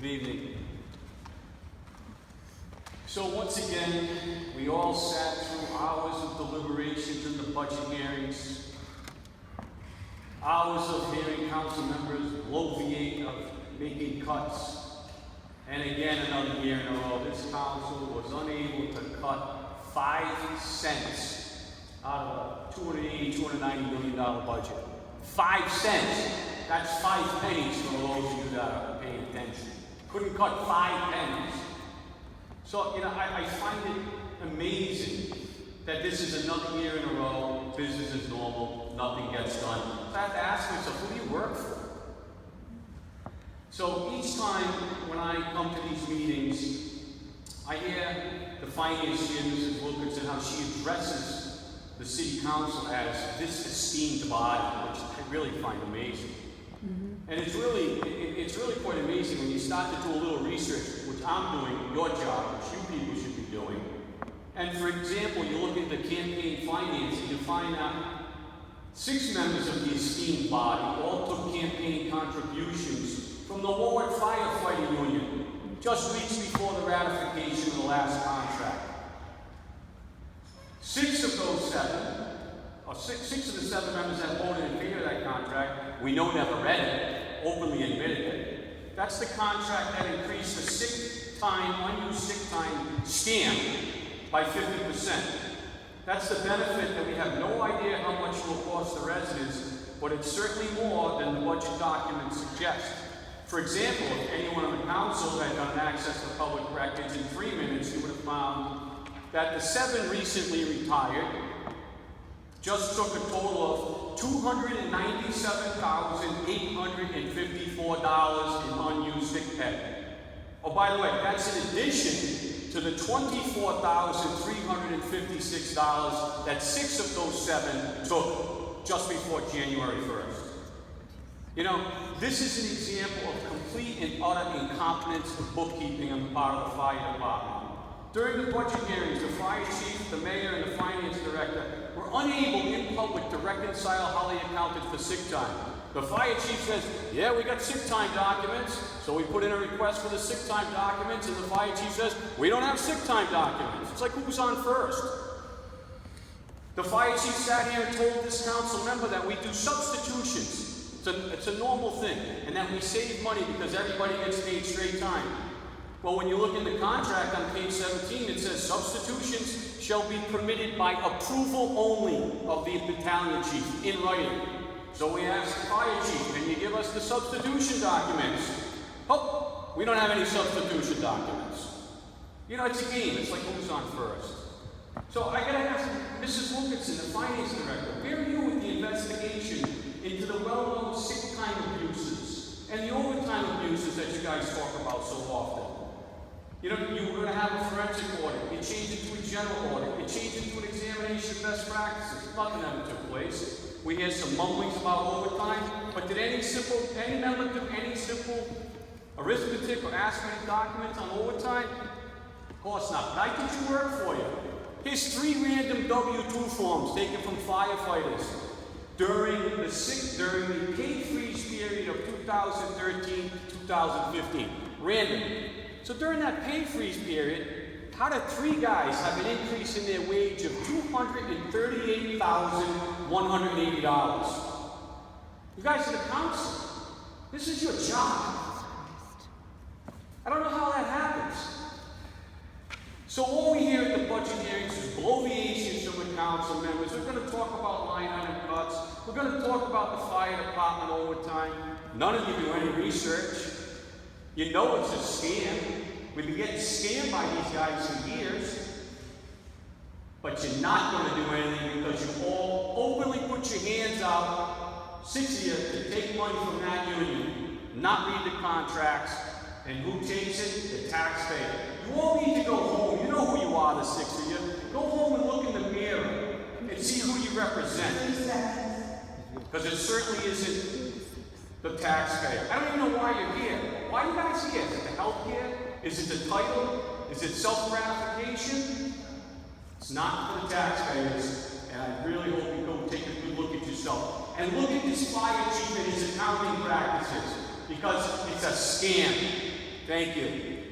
Good evening. So once again, we all sat through hours of deliberations in the budget hearings, hours of hearing council members bloviate of making cuts, and again another year in a row, this council was unable to cut 5 cents out of a $280, $290 million budget. 5 cents. That's 5 pennies for those of you that are paying attention. Couldn't cut 5 pennies. So, I find it amazing that this is another year in a row, business is normal, nothing gets done. So I have to ask myself, who do you work for? So each time when I come to these meetings, I hear the finance chair, Mrs. Wilkinson, how she addresses the city council as this esteemed body, which I really find amazing. And it's really quite amazing when you start to do a little research, which I'm doing, your job, which you people should be doing. And for example, you look at the campaign finance and you find out 6 members of the esteemed body all took campaign contributions from the Warwick firefighter union, just weeks before the ratification of the last contract. 6 of those 7, or 6 of the 7 members that voted in favor of that contract, we know never read it, openly admitted it. That's the contract that increased the sick time, unused sick time scam by 50%. That's the benefit that we have no idea how much it will cost the residents, but it's certainly more than the budget documents suggest. For example, if anyone on the council had done access to public records in 3 minutes, you would have found that the 7 recently retired just took a total of $297,854 in unused sick pay. Oh, by the way, that's in addition to the $24,356 that 6 of those 7 took just before January 1st. This is an example of complete and utter incompetence of bookkeeping on the part of the fire department. During the budget hearings, the fire chief, the mayor, and the finance director were unable in public to reconcile how they accounted for sick time. The fire chief says, yeah, we got sick time documents, so we put in a request for the sick time documents, and the fire chief says, we don't have sick time documents. It's like, who's on first? The fire chief sat here and told this council member that we do substitutions. It's a normal thing, and that we save money because everybody gets paid straight time. Well, when you look in the contract on page 17, it says substitutions shall be permitted by approval only of the battalion chief in writing. So we asked the fire chief, can you give us the substitution documents? Oh, we don't have any substitution documents. It's a game. It's like who's on first. So I gotta ask Mrs. Wilkinson, the finance director, where are you with the investigation into the well-known sick time abuses and the overtime abuses that you guys talk about so often? You were going to have a forensic audit. You changed it to a general audit. You changed it to an examination of best practices. Nothing ever took place. We hear some mumblings about overtime, but did any member do any simple arithmetic or arithmetic documents on overtime? Of course not. But I did your work for you. Here's 3 random W-2 forms taken from firefighters during the pay freeze period of 2013 to 2015. Random. So during that pay freeze period, how did 3 guys have an increase in their wage of $238,180? You guys are the council. This is your job. I don't know how that happens. So all we hear at the budget hearings is bloviations from the council members. We're going to talk about line item cuts. We're going to talk about the fire department overtime. None of you do any research. You know it's a scam. We've been getting scammed by these guys for years. But you're not going to do anything because you all openly put your hands out, 6 of you, to take money from that union, not read the contracts, and who takes it? The taxpayer. You all need to go home. You know who you are, the 6 of you. Go home and look in the mirror and see who you represent. Because it certainly isn't the taxpayer. I don't even know why you're here. Why are you guys here? Is it the health care? Is it the title? Is it self-gratification? It's not for the taxpayers, and I really hope you go take a good look at yourself. And look at this fire chief and his accounting practices, because it's a scam. Thank you.